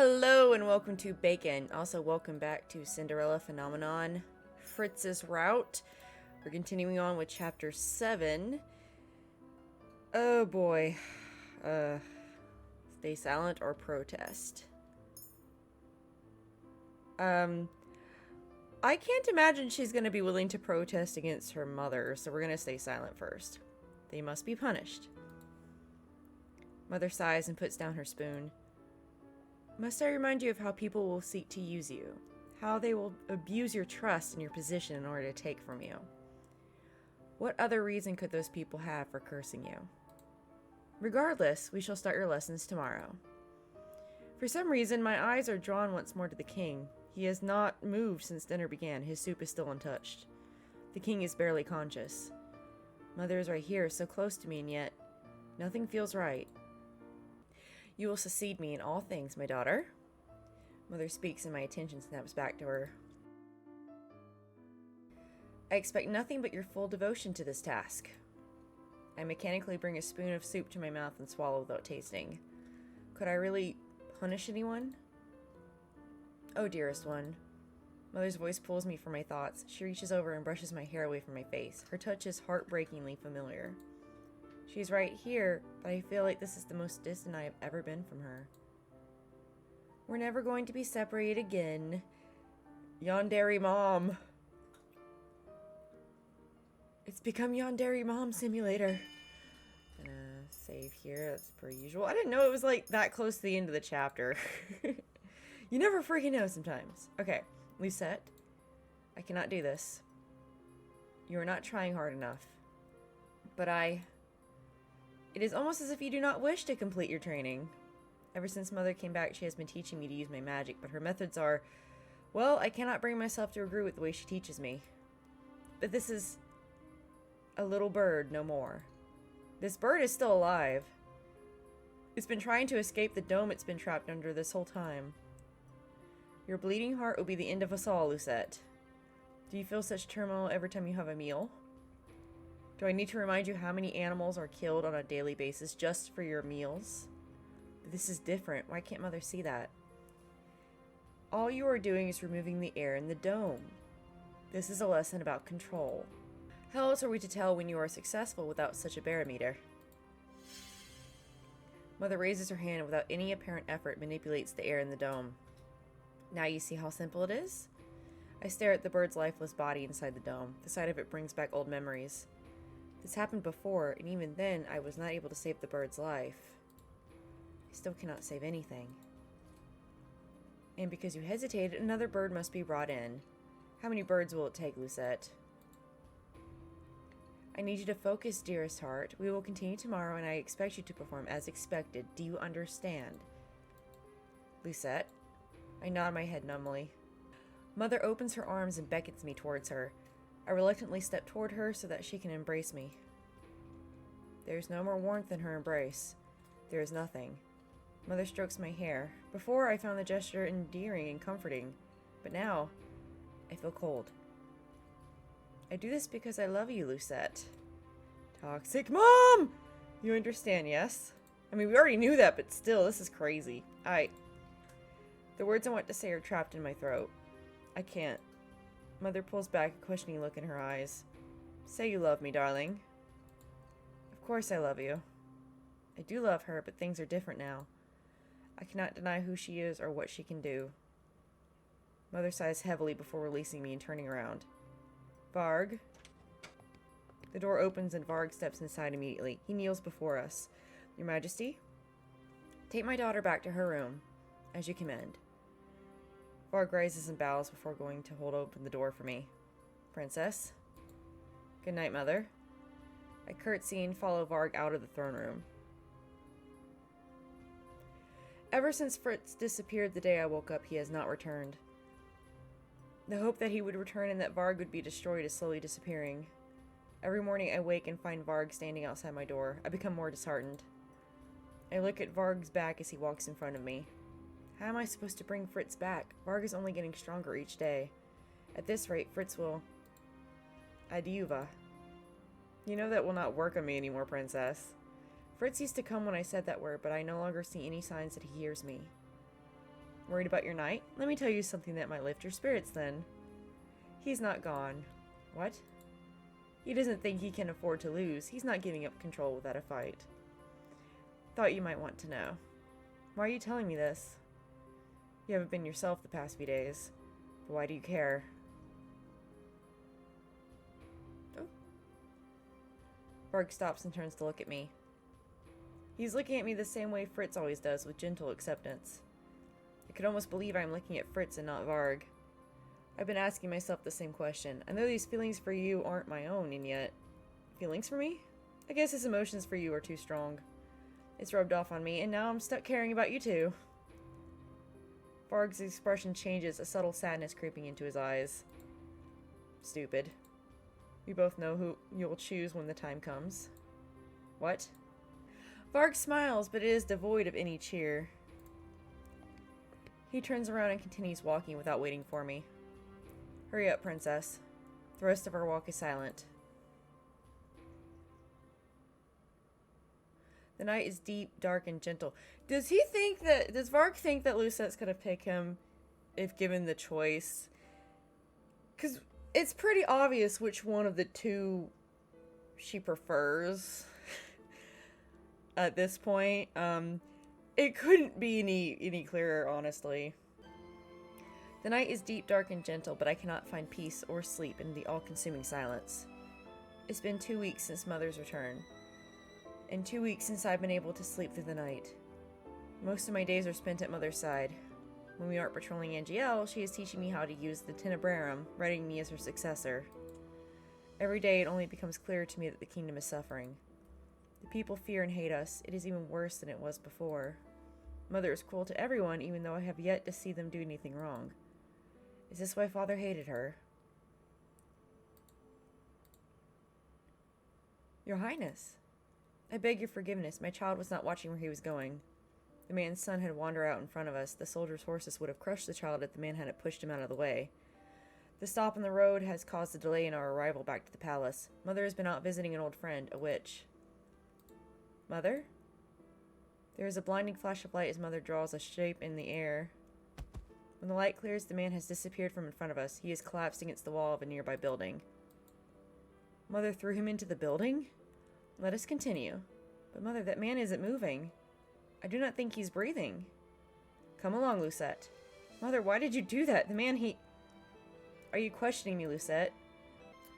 Hello and welcome to Bacon. Also, welcome back to Cinderella Phenomenon, Fritz's Route. We're continuing on with Chapter 7. Oh boy. Stay silent or protest. I can't imagine she's going to be willing to protest against her mother, so we're going to stay silent first. They must be punished. Mother sighs and puts down her spoon. Must I remind you of how people will seek to use you? How they will abuse your trust and your position in order to take from you? What other reason could those people have for cursing you? Regardless, we shall start your lessons tomorrow. For some reason, my eyes are drawn once more to the king. He has not moved since dinner began. His soup is still untouched. The king is barely conscious. Mother is right here, so close to me, and yet nothing feels right. You will succeed me in all things, my daughter. Mother speaks and my attention snaps back to her. I expect nothing but your full devotion to this task. I mechanically bring a spoon of soup to my mouth and swallow without tasting. Could I really punish anyone? Oh, dearest one. Mother's voice pulls me from my thoughts. She reaches over and brushes my hair away from my face. Her touch is heartbreakingly familiar. She's right here, but I feel like this is the most distant I have ever been from her. We're never going to be separated again. Yandere Mom. It's become Yandere Mom Simulator. Gonna save here, that's per usual. I didn't know it was like that close to the end of the chapter. You never freaking know sometimes. Okay, Lucette. I cannot do this. You are not trying hard enough. But It is almost as if you do not wish to complete your training. Ever since Mother came back, she has been teaching me to use my magic, but her methods are, well, I cannot bring myself to agree with the way she teaches me. But this is a little bird, no more. This bird is still alive. It's been trying to escape the dome it's been trapped under this whole time. Your bleeding heart will be the end of us all, Lucette. Do you feel such turmoil every time you have a meal? Do I need to remind you how many animals are killed on a daily basis just for your meals? But this is different. Why can't Mother see that? All you are doing is removing the air in the dome. This is a lesson about control. How else are we to tell when you are successful without such a barometer? Mother raises her hand and without any apparent effort manipulates the air in the dome. Now you see how simple it is? I stare at the bird's lifeless body inside the dome. The sight of it brings back old memories. This happened before, and even then I was not able to save the bird's life. I still cannot save anything. And because you hesitated, another bird must be brought in. How many birds will it take, Lucette? I need you to focus, dearest heart. We will continue tomorrow, and I expect you to perform as expected. Do you understand? Lucette? I nod my head numbly. Mother opens her arms and beckons me towards her. I reluctantly step toward her so that she can embrace me. There is no more warmth in her embrace. There is nothing. Mother strokes my hair. Before, I found the gesture endearing and comforting, but now, I feel cold. I do this because I love you, Lucette. Toxic Mom! You understand, yes? I mean, we already knew that, but still, this is crazy. The words I want to say are trapped in my throat. I can't. Mother pulls back a questioning look in her eyes. Say you love me, darling. Of course I love you. I do love her, but things are different now. I cannot deny who she is or what she can do. Mother sighs heavily before releasing me and turning around. Varg. The door opens and Varg steps inside immediately. He kneels before us. Your Majesty, take my daughter back to her room, as you command. Varg rises and bows before going to hold open the door for me. Princess. Good night, Mother. I curtsy and follow Varg out of the throne room. Ever since Fritz disappeared the day I woke up, he has not returned. The hope that he would return and that Varg would be destroyed is slowly disappearing. Every morning I wake and find Varg standing outside my door. I become more disheartened. I look at Varg's back as he walks in front of me. How am I supposed to bring Fritz back? Varg is only getting stronger each day. At this rate, Fritz will... Adiuva. You know that will not work on me anymore, Princess. Fritz used to come when I said that word, but I no longer see any signs that he hears me. Worried about your night? Let me tell you something that might lift your spirits then. He's not gone. What? He doesn't think he can afford to lose. He's not giving up control without a fight. Thought you might want to know. Why are you telling me this? You haven't been yourself the past few days. But why do you care? Oh. Varg stops and turns to look at me. He's looking at me the same way Fritz always does, with gentle acceptance. I could almost believe I'm looking at Fritz and not Varg. I've been asking myself the same question. I know these feelings for you aren't my own, and yet... Feelings for me? I guess his emotions for you are too strong. It's rubbed off on me, and now I'm stuck caring about you too. Varg's expression changes, a subtle sadness creeping into his eyes. Stupid. We both know who you'll choose when the time comes. What? Varg smiles, but it is devoid of any cheer. He turns around and continues walking without waiting for me. Hurry up, princess. The rest of our walk is silent. The night is deep, dark, and gentle. Does Varg think that Lusette's gonna pick him if given the choice? Because it's pretty obvious which one of the two she prefers at this point. It couldn't be any clearer, honestly. The night is deep, dark, and gentle, but I cannot find peace or sleep in the all-consuming silence. It's been 2 weeks since Mother's return, and 2 weeks since I've been able to sleep through the night. Most of my days are spent at Mother's side. When we aren't patrolling NGL, she is teaching me how to use the Tenebrarum, readying me as her successor. Every day it only becomes clearer to me that the kingdom is suffering. The people fear and hate us. It is even worse than it was before. Mother is cruel to everyone, even though I have yet to see them do anything wrong. Is this why Father hated her? Your Highness, I beg your forgiveness. My child was not watching where he was going. The man's son had wandered out in front of us. The soldiers' horses would have crushed the child if the man hadn't pushed him out of the way. The stop on the road has caused a delay in our arrival back to the palace. Mother has been out visiting an old friend, a witch. Mother? There is a blinding flash of light as Mother draws a shape in the air. When the light clears, the man has disappeared from in front of us. He is collapsed against the wall of a nearby building. Mother threw him into the building? Let us continue. But Mother, that man isn't moving. I do not think he's breathing. Come along, Lucette. Mother, why did you do that? The man, he... Are you questioning me, Lucette?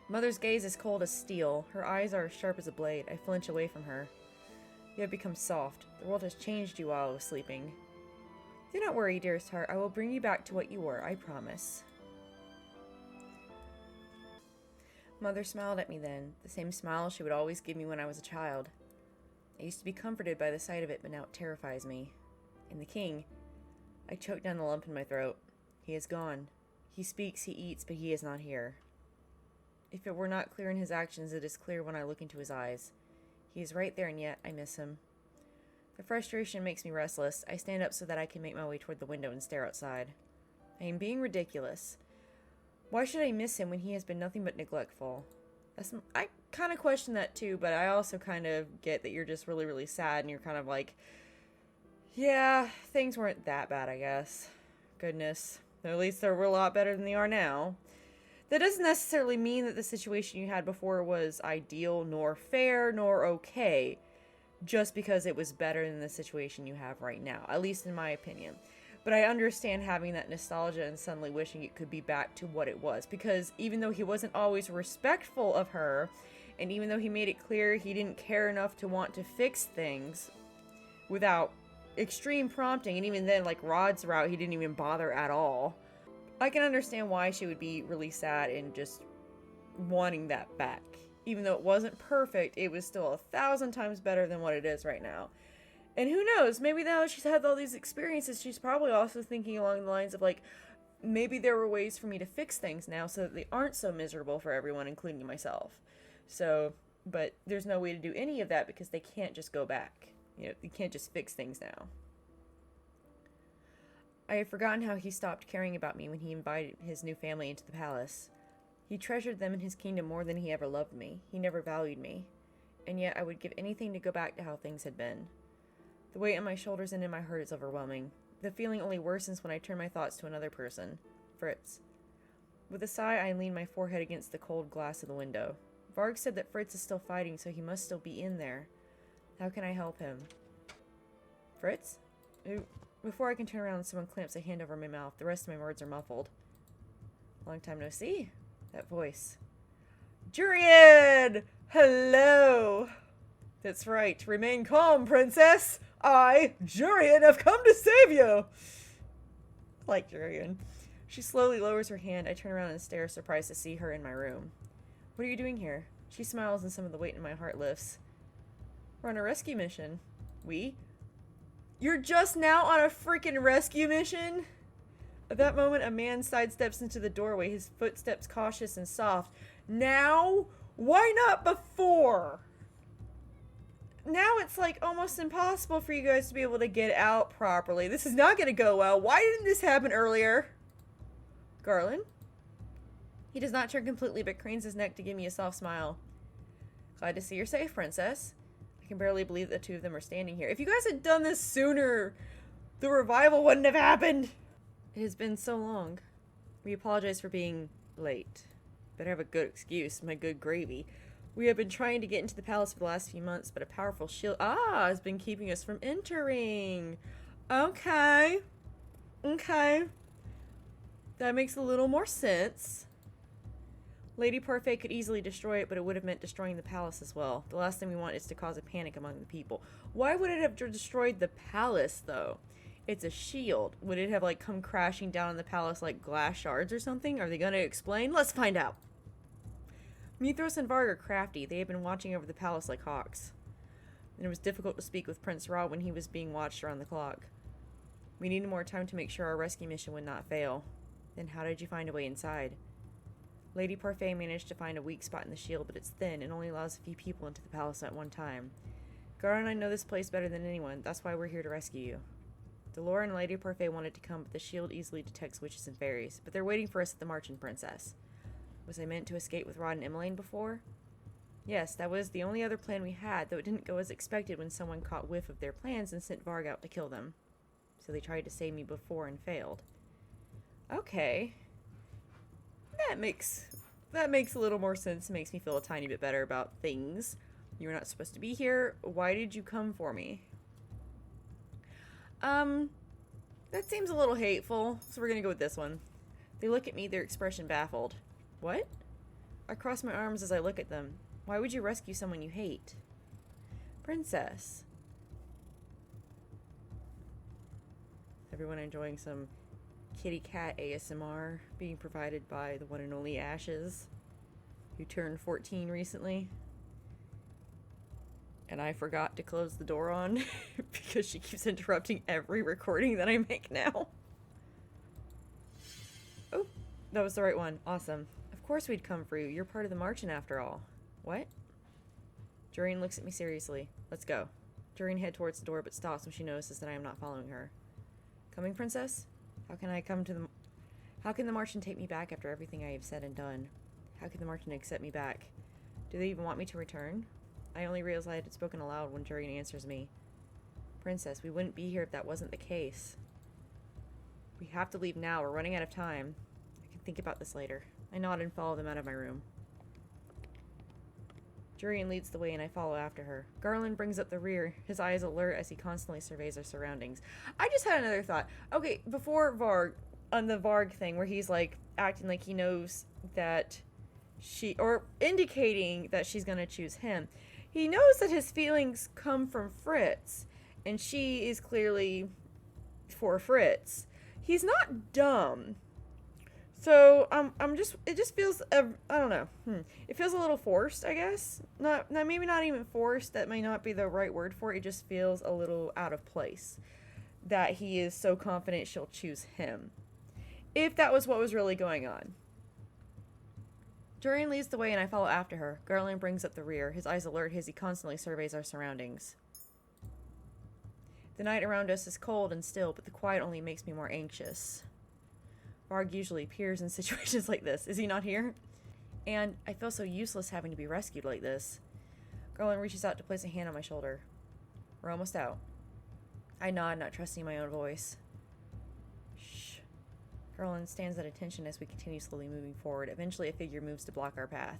Mother's gaze is cold as steel. Her eyes are as sharp as a blade. I flinch away from her. You have become soft. The world has changed you while I was sleeping. Do not worry, dearest heart. I will bring you back to what you were, I promise. Mother smiled at me then, the same smile she would always give me when I was a child. I used to be comforted by the sight of it, but now it terrifies me. And the king... I choked down the lump in my throat. He is gone. He speaks, he eats, but he is not here. If it were not clear in his actions, it is clear when I look into his eyes. He is right there, and yet I miss him. The frustration makes me restless. I stand up so that I can make my way toward the window and stare outside. I am being ridiculous. Why should I miss him when he has been nothing but neglectful? I kind of question that too, but I also kind of get that you're just really, really sad, and you're kind of like, yeah, things weren't that bad, I guess. Goodness. At least they were a lot better than they are now. That doesn't necessarily mean that the situation you had before was ideal, nor fair, nor okay, just because it was better than the situation you have right now, at least in my opinion. But I understand having that nostalgia and suddenly wishing it could be back to what it was, because even though he wasn't always respectful of her, and even though he made it clear he didn't care enough to want to fix things without extreme prompting, and even then, like Rod's route, he didn't even bother at all. I can understand why she would be really sad and just wanting that back. Even though it wasn't perfect, it was still 1,000 times better than what it is right now. And who knows, maybe now she's had all these experiences, she's probably also thinking along the lines of like, maybe there were ways for me to fix things now so that they aren't so miserable for everyone, including myself. So, but there's no way to do any of that because they can't just go back. You know, you can't just fix things now. I had forgotten how he stopped caring about me when he invited his new family into the palace. He treasured them in his kingdom more than he ever loved me. He never valued me. And yet I would give anything to go back to how things had been. The weight on my shoulders and in my heart is overwhelming. The feeling only worsens when I turn my thoughts to another person. Fritz. With a sigh, I lean my forehead against the cold glass of the window. Varg said that Fritz is still fighting, so he must still be in there. How can I help him? Fritz? Before I can turn around, someone clamps a hand over my mouth. The rest of my words are muffled. Long time no see. That voice. Jurian! Hello! That's right. Remain calm, princess. I, Jurian, have come to save you! Like Jurian. She slowly lowers her hand. I turn around and stare, surprised to see her in my room. What are you doing here? She smiles and some of the weight in my heart lifts. We're on a rescue mission. We? You're just now on a freaking rescue mission? At that moment, a man sidesteps into the doorway, his footsteps cautious and soft. Now? Why not before? Now it's like almost impossible for you guys to be able to get out properly. This is not going to go well. Why didn't this happen earlier? Garland? He does not turn completely, but cranes his neck to give me a soft smile. Glad to see you're safe, princess. I can barely believe the two of them are standing here. If you guys had done this sooner, the revival wouldn't have happened. It has been so long. We apologize for being late. Better have a good excuse, my good gravy. We have been trying to get into the palace for the last few months, but a powerful shield has been keeping us from entering. Okay. Okay. That makes a little more sense. Lady Parfait could easily destroy it, but it would have meant destroying the palace as well. The last thing we want is to cause a panic among the people. Why would it have destroyed the palace, though? It's a shield. Would it have, like, come crashing down on the palace like glass shards or something? Are they going to explain? Let's find out. Mithras and Varg are crafty. They have been watching over the palace like hawks. And it was difficult to speak with Prince Ra when he was being watched around the clock. We needed more time to make sure our rescue mission would not fail. Then how did you find a way inside? Lady Parfait managed to find a weak spot in the shield, but it's thin and only allows a few people into the palace at one time. Gar and I know this place better than anyone. That's why we're here to rescue you. Delora and Lady Parfait wanted to come, but the shield easily detects witches and fairies. But they're waiting for us at the Marching Princess. Was I meant to escape with Rod and Emmeline before? Yes, that was the only other plan we had, though it didn't go as expected when someone caught whiff of their plans and sent Varg out to kill them. So they tried to save me before and failed. Okay. That makes a little more sense. It makes me feel a tiny bit better about things. You were not supposed to be here. Why did you come for me? That seems a little hateful, so we're gonna go with this one. They look at me, their expression baffled. What? I cross my arms as I look at them. Why would you rescue someone you hate? Princess. Everyone enjoying some kitty cat ASMR being provided by the one and only Ashes, who turned 14 recently. And I forgot to close the door on because she keeps interrupting every recording that I make now. Oh, that was the right one. Awesome. Of course we'd come for you. You're part of the Marching after all. What? Jurian looks at me seriously. Let's go. Jurian heads towards the door but stops when she notices that I am not following her. Coming, princess? How can the Marching take me back after everything I have said and done? How can the Marching accept me back? Do they even want me to return? I only realized I had spoken aloud when Jurian answers me. Princess, we wouldn't be here if that wasn't the case. We have to leave now. We're running out of time. I can think about this later. I nod and follow them out of my room. Jurian leads the way and I follow after her. Garland brings up the rear, his eyes alert as he constantly surveys our surroundings. I just had another thought. Okay, before Varg, on the Varg thing where he's like acting like he knows that or indicating that she's gonna choose him. He knows that his feelings come from Fritz, and she is clearly for Fritz. He's not dumb. So, it just feels, I don't know. It feels a little forced, I guess. Maybe not even forced. That may not be the right word for it. It just feels a little out of place. That he is so confident she'll choose him. If that was what was really going on. Jurian leads the way and I follow after her. Garland brings up the rear, his eyes alert as he constantly surveys our surroundings. The night around us is cold and still, but the quiet only makes me more anxious. Varg usually appears in situations like this. Is he not here? And I feel so useless having to be rescued like this. Garland reaches out to place a hand on my shoulder. We're almost out. I nod, not trusting my own voice. Garland stands at attention as we continue slowly moving forward. Eventually, a figure moves to block our path.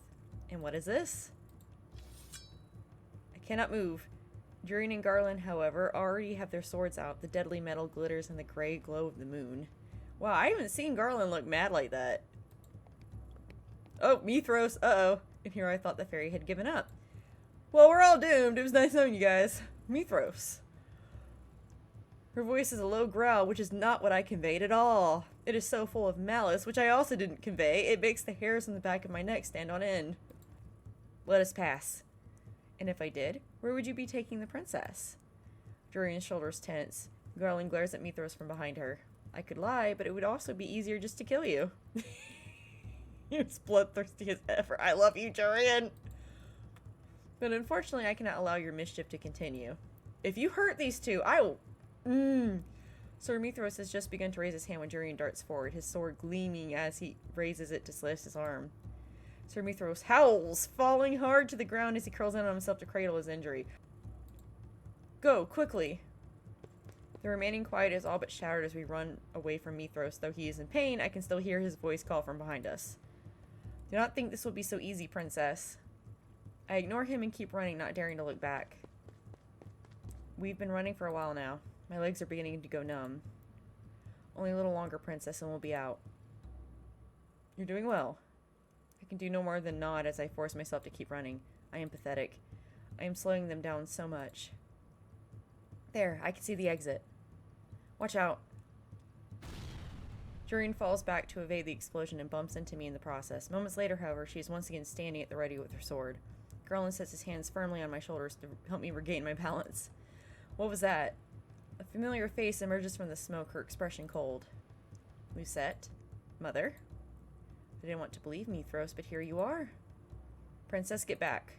And what is this? I cannot move. Jurian and Garland, however, already have their swords out. The deadly metal glitters in the gray glow of the moon. Wow, I haven't seen Garland look mad like that. Oh, Mithros. Uh-oh. And here I thought the fairy had given up. Well, we're all doomed. It was nice knowing you guys. Mithros. Her voice is a low growl, which is not what I conveyed at all. It is so full of malice, which I also didn't convey. It makes the hairs on the back of my neck stand on end. Let us pass. And if I did, where would you be taking the princess? Jurian's shoulders tense. Garland glares at Mithros from behind her. I could lie, but it would also be easier just to kill you. It's bloodthirsty as ever. I love you, Jurian. But unfortunately, I cannot allow your mischief to continue. If you hurt these two, I will... Sir Mithros has just begun to raise his hand when Jurian darts forward, his sword gleaming as he raises it to slice his arm. Sir Mithros howls, falling hard to the ground as he curls in on himself to cradle his injury. Go, quickly. The remaining quiet is all but shattered as we run away from Mithros. Though he is in pain, I can still hear his voice call from behind us. Do not think this will be so easy, princess. I ignore him and keep running, not daring to look back. We've been running for a while now. My legs are beginning to go numb. Only a little longer, princess, and we'll be out. You're doing well. I can do no more than nod as I force myself to keep running. I am pathetic. I am slowing them down so much. There, I can see the exit. Watch out. Jurian falls back to evade the explosion and bumps into me in the process. Moments later, however, she is once again standing at the ready with her sword. Garland sets his hands firmly on my shoulders to help me regain my balance. What was that? A familiar face emerges from the smoke, her expression cold. Lucette? Mother? I didn't want to believe Mithros, but here you are. Princess, get back.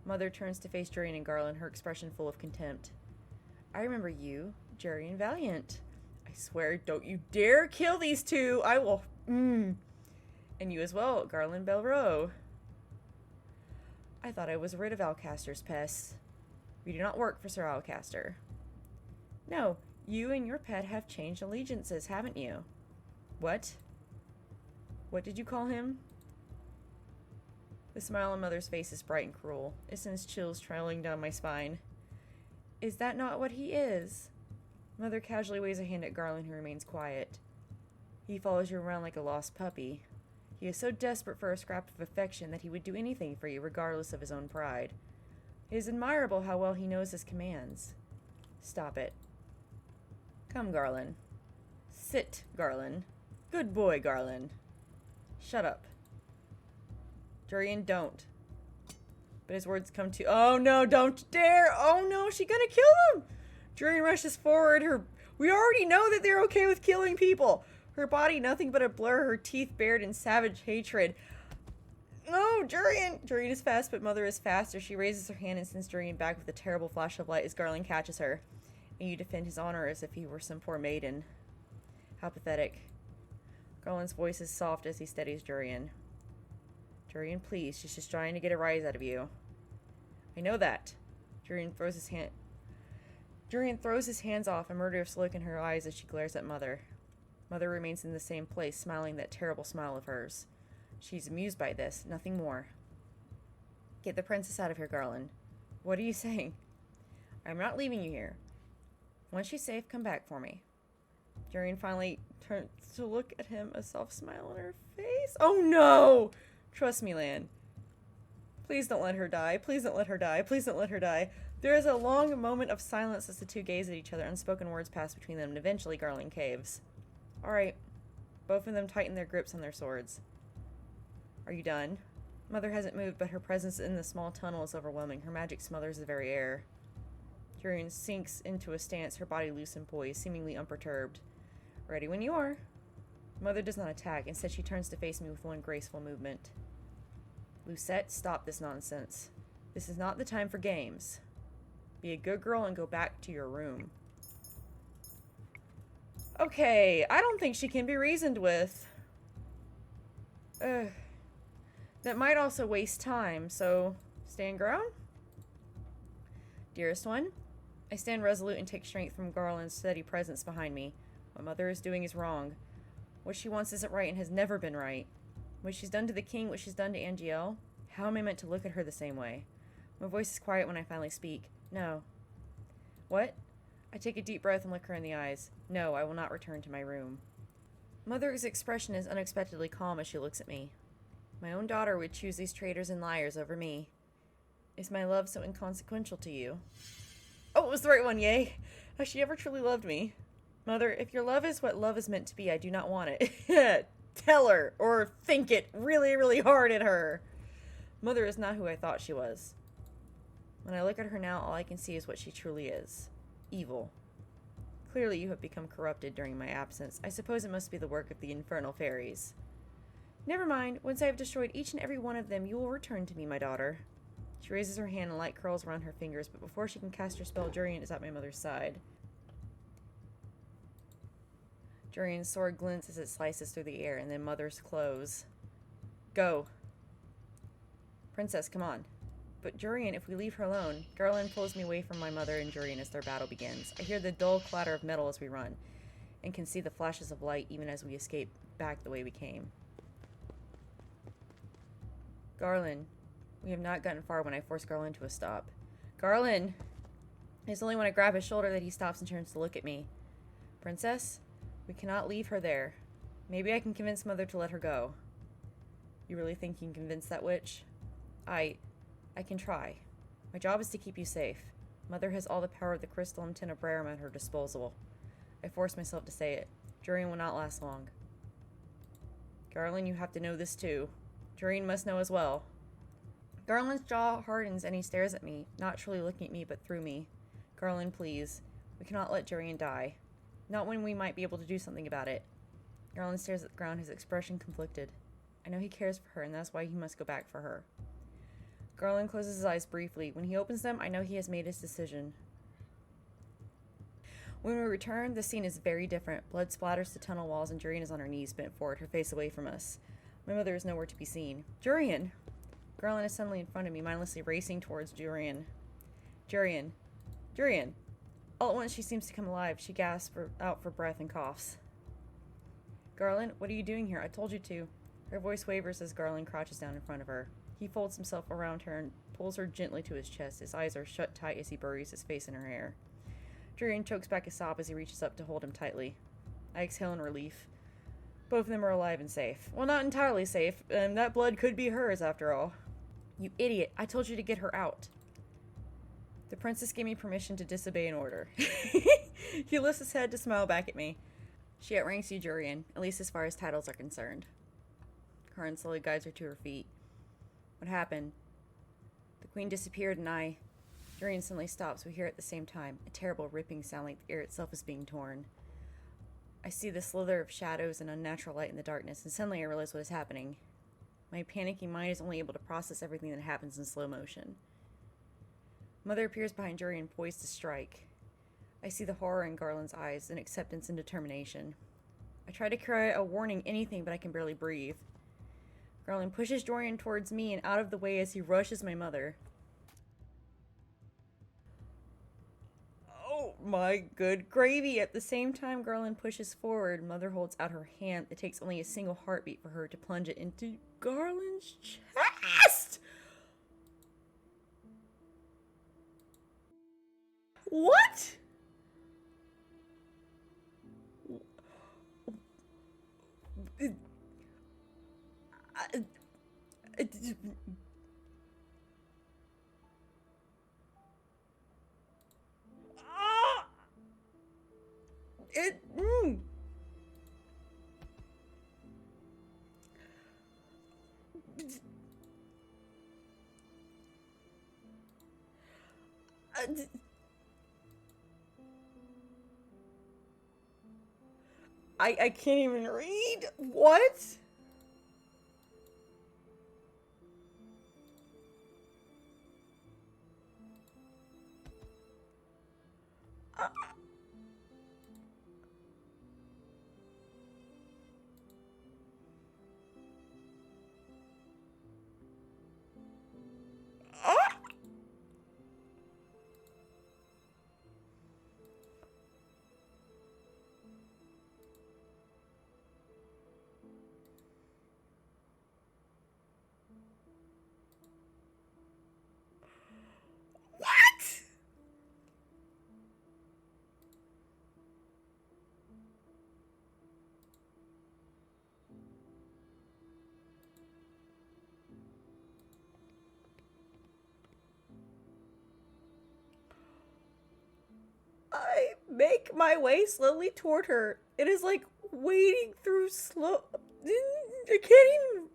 Mother turns to face Jurian and Garland, her expression full of contempt. I remember you, Jurian Valiant. I swear, don't you dare kill these two! I will... And you as well, Garland Belro. I thought I was rid of Alcaster's pests. We do not work for Sir Alcaster. No, you and your pet have changed allegiances, haven't you? What? What did you call him? The smile on Mother's face is bright and cruel. It sends chills trailing down my spine. Is that not what he is? Mother casually waves a hand at Garland, who remains quiet. He follows you around like a lost puppy. He is so desperate for a scrap of affection that he would do anything for you, regardless of his own pride. It is admirable how well he knows his commands. Stop it. Come, Garland. Sit, Garland. Good boy, Garland. Shut up. Jurian, don't. But his words come to... Oh no, don't dare! Oh no, she's gonna kill him! Jurian rushes forward. We already know that they're okay with killing people. Her body nothing but a blur, her teeth bared in savage hatred. No, Jurian! Jurian is fast, but Mother is faster. She raises her hand and sends Jurian back with a terrible flash of light as Garland catches her. And you defend his honor as if he were some poor maiden. How pathetic. Garland's voice is soft as he steadies Jurian. Jurian, please. She's just trying to get a rise out of you. I know that. Jurian throws his hands off, a murderous look in her eyes as she glares at Mother. Mother remains in the same place, smiling that terrible smile of hers. She's amused by this, nothing more. Get the princess out of here, Garland. What are you saying? I'm not leaving you here. Once she's safe, come back for me. Jurian finally turns to look at him, a soft smile on her face. Oh no! Trust me, Lan. Please don't let her die. Please don't let her die. Please don't let her die. There is a long moment of silence as the two gaze at each other. Unspoken words pass between them, and eventually Garland caves. Alright. Both of them tighten their grips on their swords. Are you done? Mother hasn't moved, but her presence in the small tunnel is overwhelming. Her magic smothers the very air. Jurian sinks into a stance, her body loose and poised, seemingly unperturbed. Ready when you are. Mother does not attack. Instead, she turns to face me with one graceful movement. Lucette, stop this nonsense. This is not the time for games. Be a good girl and go back to your room. Okay, I don't think she can be reasoned with. That might also waste time, so stand ground? Dearest one, I stand resolute and take strength from Garland's steady presence behind me. What Mother is doing is wrong. What she wants isn't right and has never been right. What she's done to the king, what she's done to Angiel, how am I meant to look at her the same way? My voice is quiet when I finally speak. No. What? I take a deep breath and look her in the eyes. No, I will not return to my room. Mother's expression is unexpectedly calm as she looks at me. My own daughter would choose these traitors and liars over me. Is my love so inconsequential to you? Oh, it was the right one, yay! Has she ever truly loved me? Mother, if your love is what love is meant to be, I do not want it. Tell her, or think it really, really hard at her. Mother is not who I thought she was. When I look at her now, all I can see is what she truly is. Evil. Clearly you have become corrupted during my absence. I suppose it must be the work of the infernal fairies. Never mind. Once I have destroyed each and every one of them, you will return to me, my daughter. She raises her hand and light curls around her fingers, but before she can cast her spell, Jurian is at my mother's side. Jurian's sword glints as it slices through the air, and then Mother's close. Go. Princess, come on. But Jurian, if we leave her alone, Garland pulls me away from my mother and Jurian as their battle begins. I hear the dull clatter of metal as we run, and can see the flashes of light even as we escape back the way we came. Garland. We have not gotten far when I force Garland to a stop. Garland! It's only when I grab his shoulder that he stops and turns to look at me. Princess? We cannot leave her there. Maybe I can convince Mother to let her go. You really think you can convince that witch? I can try. My job is to keep you safe. Mother has all the power of the crystal and tenebrarum at her disposal. I force myself to say it. Jurian will not last long. Garland, you have to know this too. Jurian must know as well. Garland's jaw hardens and he stares at me, not truly looking at me but through me. Garland, please. We cannot let Jurian die. Not when we might be able to do something about it. Garland stares at the ground, his expression conflicted. I know he cares for her, and that's why he must go back for her. Garland closes his eyes briefly. When he opens them, I know he has made his decision. When we return, the scene is very different. Blood splatters the tunnel walls, and Jurian is on her knees, bent forward, her face away from us. My mother is nowhere to be seen. Jurian! Garland is suddenly in front of me, mindlessly racing towards Jurian. Jurian! Jurian! All at once she seems to come alive. She gasps out for breath and coughs. Garland, what are you doing here? I told you to. Her voice wavers as Garland crouches down in front of her. He folds himself around her and pulls her gently to his chest. His eyes are shut tight as he buries his face in her hair. Jurian chokes back a sob as he reaches up to hold him tightly. I exhale in relief. Both of them are alive and safe. Well, not entirely safe. That blood could be hers, after all. You idiot. I told you to get her out. The princess gave me permission to disobey an order. He lifts his head to smile back at me. She outranks you, Jurian, at least as far as titles are concerned. Karin slowly guides her to her feet. What happened? The queen disappeared and Jurian suddenly stops. We hear at the same time, a terrible ripping sound like the air itself is being torn. I see the slither of shadows and unnatural light in the darkness, and suddenly I realize what is happening. My panicking mind is only able to process everything that happens in slow motion. Mother appears behind Jurian, poised to strike. I see the horror in Garland's eyes, and acceptance and determination. I try to cry a warning, anything, but I can barely breathe. Garland pushes Jurian towards me and out of the way as he rushes my mother. Oh my good gravy! At the same time Garland pushes forward, Mother holds out her hand. It takes only a single heartbeat for her to plunge it into Garland's chest! What? I can't even read. What? make my way slowly toward her. It is like wading through slow... I can't even...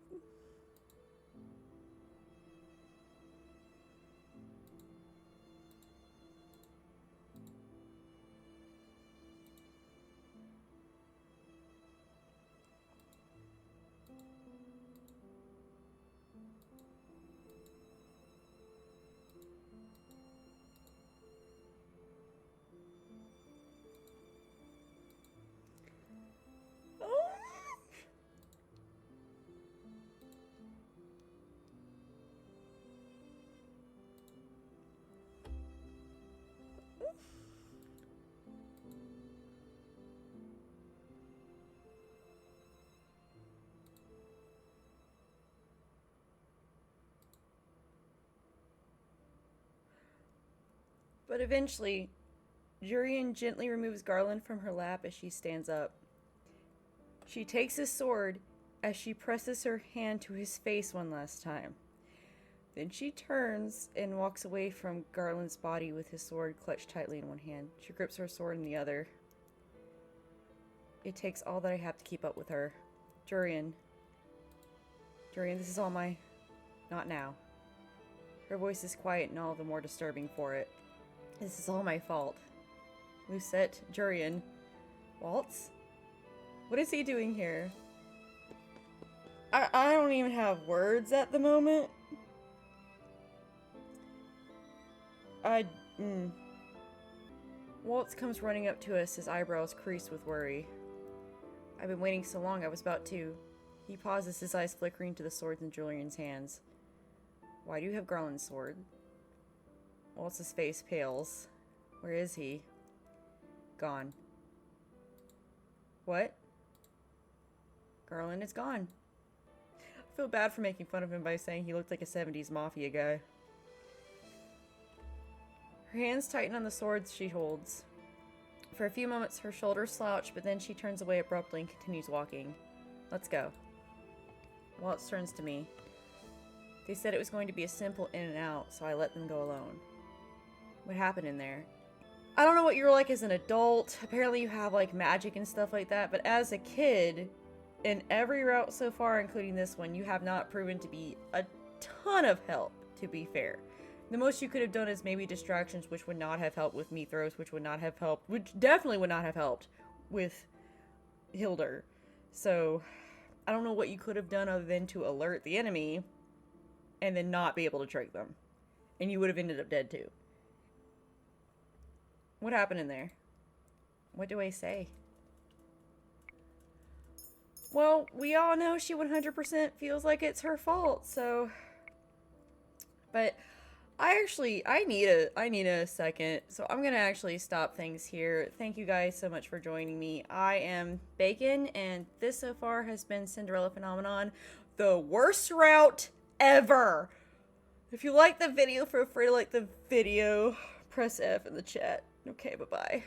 But eventually, Jurian gently removes Garland from her lap as she stands up. She takes his sword as she presses her hand to his face one last time. Then she turns and walks away from Garland's body with his sword clutched tightly in one hand. She grips her sword in the other. It takes all that I have to keep up with her. Jurian, this is all my... Not now. Her voice is quiet and all the more disturbing for it. This is all my fault. Lucette, Jurian, Waltz? What is he doing here? I don't even have words at the moment. Waltz comes running up to us, his eyebrows creased with worry. I've been waiting so long, I was about to... He pauses, his eyes flickering to the swords in Julian's hands. Why do you have Garland's sword? Waltz's face pales. Where is he? Gone. What? Garland is gone. I feel bad for making fun of him by saying he looked like a 70s mafia guy. Her hands tighten on the swords she holds. For a few moments, her shoulders slouch, but then she turns away abruptly and continues walking. Let's go. Waltz turns to me. They said it was going to be a simple in and out, so I let them go alone. What happened in there? I don't know what you're like as an adult. Apparently you have like magic and stuff like that, but as a kid, in every route so far, including this one, you have not proven to be a ton of help, to be fair. The most you could have done is maybe distractions, which would not have helped with Mithros, which would not have helped, which definitely would not have helped with Hildur. So, I don't know what you could have done other than to alert the enemy and then not be able to trick them. And you would have ended up dead too. What happened in there? What do I say? Well, we all know she 100% feels like it's her fault, so... But I need a second, so I'm gonna actually stop things here. Thank you guys so much for joining me. I am Bacon, and this so far has been Cinderella Phenomenon, the worst route ever. If you like the video, feel free to like the video. Press F in the chat. Okay, bye-bye.